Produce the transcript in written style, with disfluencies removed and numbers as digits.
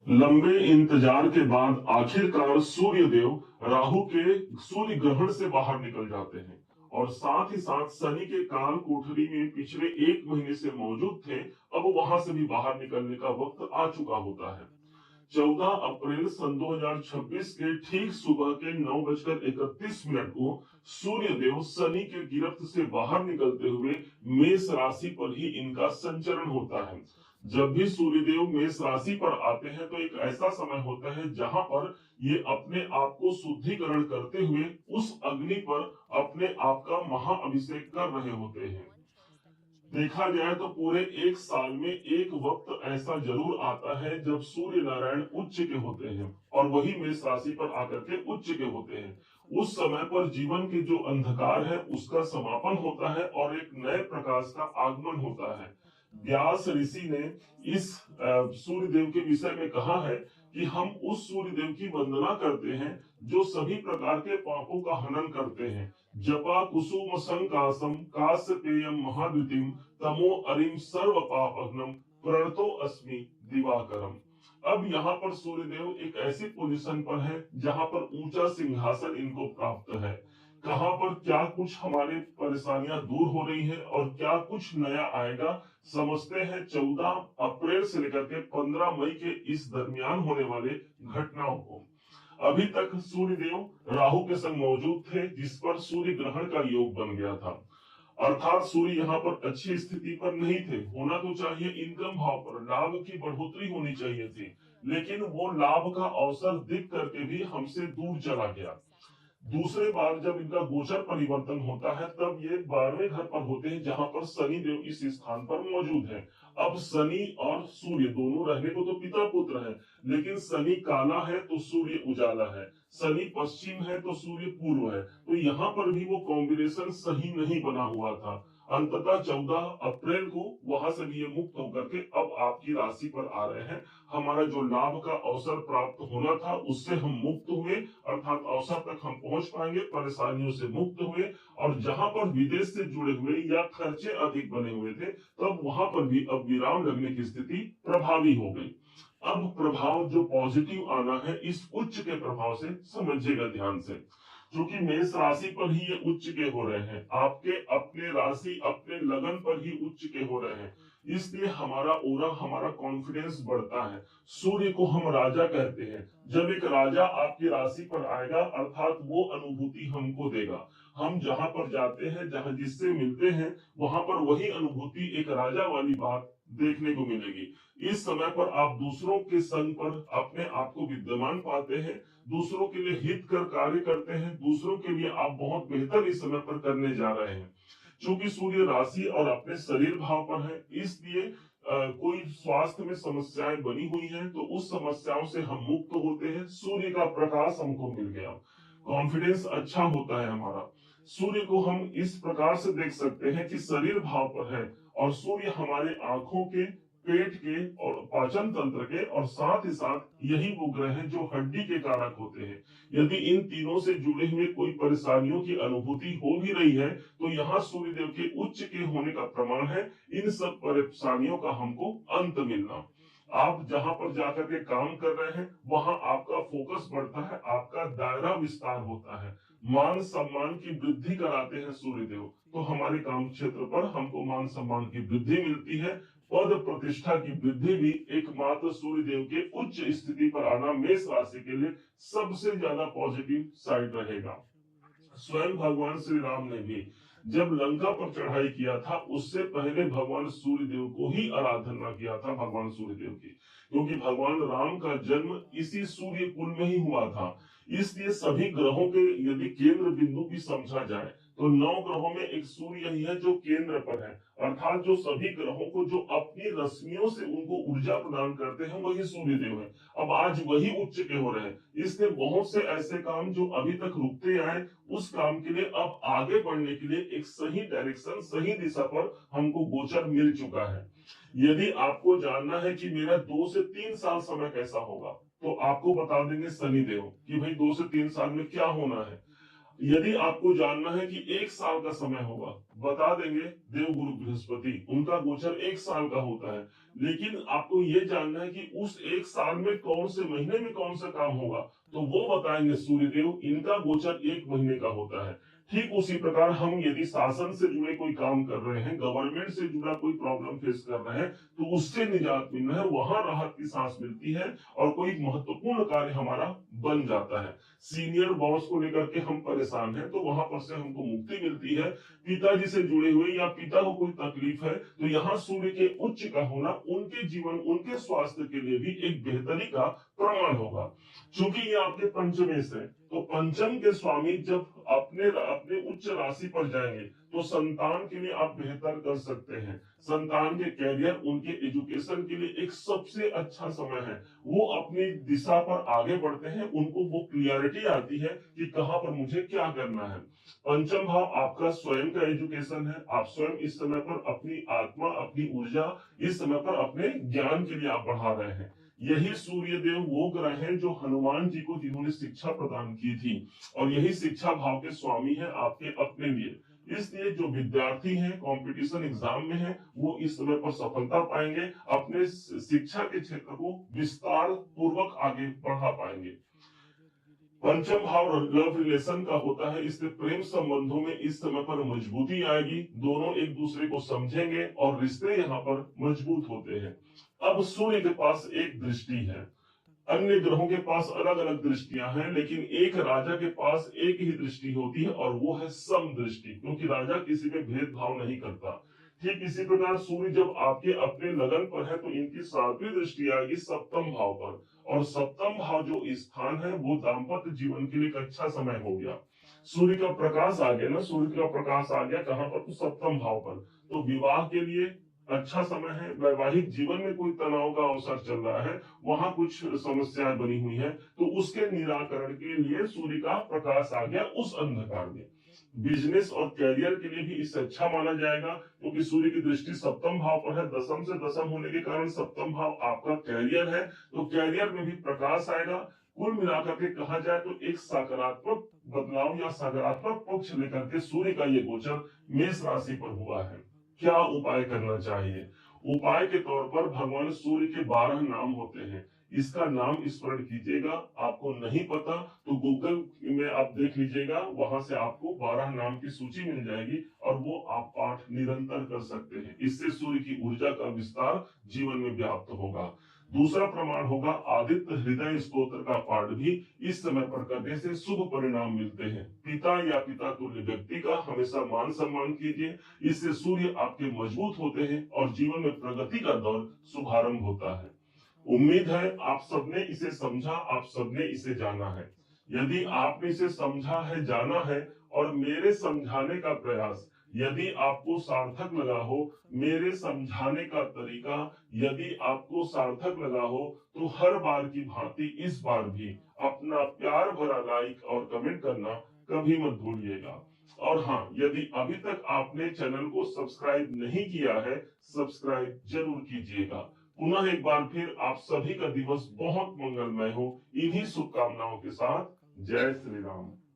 लंबे इंतजार के बाद आखिरकार सूर्य देव राहु के सूर्य ग्रहण से बाहर निकल जाते हैं और साथ ही साथ शनि के काल कोठरी में पिछले 1 महीने से मौजूद थे, अब वहां से भी बाहर निकलने का वक्त आ चुका होता है। 14 अप्रैल सन 2026 के ठीक सुबह के 9:31 को सूर्य देव शनि के गिरफ्त से बाहर निकलते हुए मेष राशि पर ही इनका संचरण होता है। जब भी सूर्यदेव मेष राशि पर आते हैं तो एक ऐसा समय होता है जहां पर ये अपने आप को शुद्धिकरण करते हुए उस अग्नि पर अपने आप का महाअभिषेक कर रहे होते हैं। देखा जाए तो पूरे एक साल में एक वक्त ऐसा जरूर आता है जब सूर्य नारायण उच्च के होते हैं और वही मेष राशि पर आकर के उच्च के होते हैं। उस समय पर जीवन के जो अंधकार है उसका समापन होता है और एक नए प्रकाश का आगमन होता है। व्यास ऋषि ने इस सूर्य देव के विषय में कहा है कि हम उस सूर्य देव की वंदना करते हैं जो सभी प्रकार के पापों का हनन करते हैं। जपा कुसुम संकासम कास्यपेयम महाद्युतिम तमो अरिम सर्व पापघ्नम प्रणतो अस्मि दिवाकरम। अब यहाँ पर सूर्यदेव एक ऐसी पोजीशन पर है जहां पर ऊंचा सिंहासन इनको प्राप्त है। कहां पर क्या कुछ हमारे परेशानियां दूर हो रही है और क्या कुछ नया आएगा, समझते हैं 14 अप्रैल से लेकर के 15 मई के इस दरमियान होने वाले घटनाओं को। अभी तक सूर्यदेव राहु के संग मौजूद थे जिस पर सूर्य ग्रहण का योग बन गया था, अर्थात सूर्य यहाँ पर अच्छी स्थिति पर नहीं थे। होना तो चाहिए इनकम भाव पर लाभ की बढ़ोतरी होनी चाहिए थी, लेकिन वो लाभ का अवसर दिख करके भी हमसे दूर चला गया। दूसरे बार जब इनका गोचर परिवर्तन होता है तब ये 12वें घर पर होते हैं जहां पर शनि देव इस स्थान पर मौजूद है। अब शनि और सूर्य दोनों रहने को तो पिता पुत्र है, लेकिन शनि काला है तो सूर्य उजाला है, शनि पश्चिम है तो सूर्य पूर्व है, तो यहाँ पर भी वो कॉम्बिनेशन सही नहीं बना हुआ था। अंततः 14 अप्रैल को वहां से भी ये मुक्त होकर के अब आपकी राशि पर आ रहे हैं। हमारा जो लाभ का अवसर प्राप्त होना था उससे हम मुक्त हुए, अर्थात अवसर तक हम पहुंच पाएंगे, परेशानियों से मुक्त हुए। और जहां पर विदेश से जुड़े हुए या खर्चे अधिक बने हुए थे तब वहां पर भी अब विराम लगने की स्थिति प्रभावी हो गई। अब प्रभाव जो पॉजिटिव आना है इस उच्च के प्रभाव से समझिएगा ध्यान से। क्योंकि मेष राशि पर ही ये उच्च के हो रहे हैं, आपके अपने राशि अपने लगन पर ही उच्च के हो रहे हैं, इसलिए हमारा ओरा हमारा कॉन्फिडेंस बढ़ता है। सूर्य को हम राजा कहते हैं। जब एक राजा आपकी राशि पर आएगा अर्थात वो अनुभूति हमको देगा। हम जहां पर जाते हैं, जहां जिससे मिलते हैं, वहां पर वही अनुभूति एक राजा वाली बात देखने को मिलेगी। इस समय पर आप दूसरों के संग पर अपने आप को विद्यमान पाते हैं, दूसरों के लिए हित कर कार्य करते हैं, दूसरों के लिए आप बहुत बेहतर इस समय पर करने जा रहे हैं। चूंकि सूर्य राशि और अपने शरीर भाव पर है, इसलिए कोई स्वास्थ्य में समस्याएं बनी हुई हैं तो उस समस्याओं से हम मुक्त होते हैं। सूर्य का प्रकाश हमको मिल गया, कॉन्फिडेंस अच्छा होता है हमारा। सूर्य को हम इस प्रकार से देख सकते हैं कि शरीर भाव पर है और सूर्य हमारे आंखों के, पेट के और पाचन तंत्र के, और साथ ही साथ यही वो ग्रह हैं जो हड्डी के कारक होते हैं। यदि इन तीनों से जुड़े हुए कोई परेशानियों की अनुभूति हो भी रही है तो यहाँ सूर्यदेव के उच्च के होने का प्रमाण है इन सब परेशानियों का हमको अंत मिलना। आप जहां पर जाकर के काम कर रहे हैं वहां आपका फोकस बढ़ता है, आपका दायरा विस्तार होता है, मान सम्मान की वृद्धि कराते हैं सूर्यदेव, तो हमारे काम क्षेत्र पर हमको मान सम्मान की वृद्धि मिलती है। पद प्रतिष्ठा की वृद्धि भी एकमात्र सूर्यदेव के उच्च स्थिति पर आना मेष राशि के लिए सबसे ज्यादा पॉजिटिव साइड रहेगा। स्वयं भगवान श्री राम ने भी जब लंका पर चढ़ाई किया था उससे पहले भगवान सूर्यदेव को ही आराधना किया था, भगवान सूर्यदेव की, क्योंकि भगवान राम का जन्म इसी सूर्य कुल में ही हुआ था। इसलिए सभी ग्रहों के यदि केंद्र बिंदु भी समझा जाए तो 9 ग्रहों में एक सूर्य ही है जो केंद्र पर है, अर्थात जो सभी ग्रहों को जो अपनी रश्मियों से उनको ऊर्जा प्रदान करते हैं वही सूर्यदेव है। अब आज वही उच्च के हो रहे हैं, इसलिए बहुत से ऐसे काम जो अभी तक रुकते आए उस काम के लिए अब आगे बढ़ने के लिए एक सही डायरेक्शन, सही दिशा पर हमको गोचर मिल चुका है। यदि आपको जानना है कि मेरा 2 से 3 साल समय कैसा होगा तो आपको बता देंगे शनिदेव कि भाई 2 से 3 साल में क्या होना है। यदि आपको जानना है कि 1 साल का समय होगा, बता देंगे देवगुरु बृहस्पति, उनका गोचर 1 साल का होता है। लेकिन आपको ये जानना है कि उस 1 साल में कौन से महीने में कौन सा काम होगा, तो वो बताएंगे सूर्यदेव, इनका गोचर 1 महीने का होता है। ठीक उसी प्रकार हम यदि शासन से जुड़े कोई काम कर रहे हैं, गवर्नमेंट से जुड़ा कोई प्रॉब्लम फेस कर रहे हैं, तो उससे निजात मिलना है, वहां राहत की सांस मिलती है और कोई महत्वपूर्ण कार्य हमारा बन जाता है। सीनियर बॉस को लेकर के हम परेशान हैं, तो वहां पर से हमको मुक्ति मिलती है। पिताजी से जुड़े हुए या पिता को कोई तकलीफ है, तो यहाँ सूर्य के उच्च का होना उनके जीवन, उनके स्वास्थ्य के लिए भी एक बेहतरी का प्रमाण होगा। चूंकि ये आपके पंचमेश है, तो पंचम के स्वामी जब अपने अपने उच्च राशि पर जाएंगे, तो संतान के लिए आप बेहतर कर सकते हैं। संतान के कैरियर, उनके एजुकेशन के लिए एक सबसे अच्छा समय है। वो अपनी दिशा पर आगे बढ़ते हैं, उनको वो क्लियरिटी आती है कि कहां पर मुझे क्या करना है। पंचम भाव आपका स्वयं का एजुकेशन है। आप स्वयं इस समय पर अपनी आत्मा, अपनी ऊर्जा इस समय पर अपने ज्ञान के लिए आप बढ़ा रहे हैं। यही सूर्य देव वो ग्रह हैं जो हनुमान जी को जिन्होंने शिक्षा प्रदान की थी, और यही शिक्षा भाव के स्वामी है आपके अपने लिए। इसलिए जो विद्यार्थी हैं, कंपटीशन एग्जाम में हैं, वो इस समय पर सफलता पाएंगे, अपने शिक्षा के क्षेत्र को विस्तार पूर्वक आगे बढ़ा पाएंगे। पंचम भाव लव रिलेशन का होता है, इसलिए प्रेम संबंधों में इस समय पर मजबूती आएगी। दोनों एक दूसरे को समझेंगे और रिश्ते यहाँ पर मजबूत होते हैं। अब सूर्य के पास एक दृष्टि है, अन्य ग्रहों के पास अलग अलग दृष्टियां हैं, लेकिन एक राजा के पास एक ही दृष्टि होती है और वो है सम दृष्टि, क्योंकि राजा किसी पे भेदभाव नहीं करता। ठीक इसी प्रकार सूर्य जब आपके अपने लगन पर है, तो इनकी 7वीं दृष्टि आएगी सप्तम भाव पर, और सप्तम भाव जो स्थान है वो दाम्पत्य जीवन के लिए एक अच्छा समय हो गया। सूर्य का प्रकाश आ गया ना, सूर्य का प्रकाश आ गया कहां पर, तो सप्तम भाव पर। तो विवाह के लिए अच्छा समय है। वैवाहिक जीवन में कोई तनाव का अवसर चल रहा है, वहां कुछ समस्याएं बनी हुई है, तो उसके निराकरण के लिए सूर्य का प्रकाश आ गया उस अंधकार में। बिजनेस और कैरियर के लिए भी इसे अच्छा माना जाएगा, क्योंकि सूर्य की दृष्टि सप्तम भाव पर है। दसम से दसम होने के कारण सप्तम भाव आपका कैरियर है, तो कैरियर में भी प्रकाश आएगा। कुल मिलाकर के कहा जाए तो एक सकारात्मक बदलाव या सकारात्मक पक्ष लेकर के सूर्य का ये गोचर मेष राशि पर हुआ है। क्या उपाय करना चाहिए? उपाय के तौर पर भगवान सूर्य के 12 नाम होते हैं, इसका नाम स्मरण कीजिएगा। आपको नहीं पता तो गूगल में आप देख लीजिएगा, वहां से आपको 12 नाम की सूची मिल जाएगी और वो आप पाठ निरंतर कर सकते हैं। इससे सूर्य की ऊर्जा का विस्तार जीवन में व्याप्त होगा। दूसरा प्रमाण होगा आदित्य हृदय स्तोत्र का पाठ भी इस समय पर करने से शुभ परिणाम मिलते हैं। पिता या पिता तुल्य व्यक्ति का हमेशा मान सम्मान कीजिए, इससे सूर्य आपके मजबूत होते हैं और जीवन में प्रगति का दौर शुभारंभ होता है। उम्मीद है आप सबने इसे समझा, आप सबने इसे जाना है। यदि आपने इसे समझा है, जाना है, और मेरे समझाने का प्रयास यदि आपको सार्थक लगा हो, मेरे समझाने का तरीका यदि आपको सार्थक लगा हो, तो हर बार की भांति इस बार भी अपना प्यार भरा लाइक और कमेंट करना कभी मत भूलिएगा। और हाँ, यदि अभी तक आपने चैनल को सब्सक्राइब नहीं किया है, सब्सक्राइब जरूर कीजिएगा। पुनः एक बार फिर आप सभी का दिवस बहुत मंगलमय हो, इन्हीं शुभकामनाओं के साथ। जय श्री राम।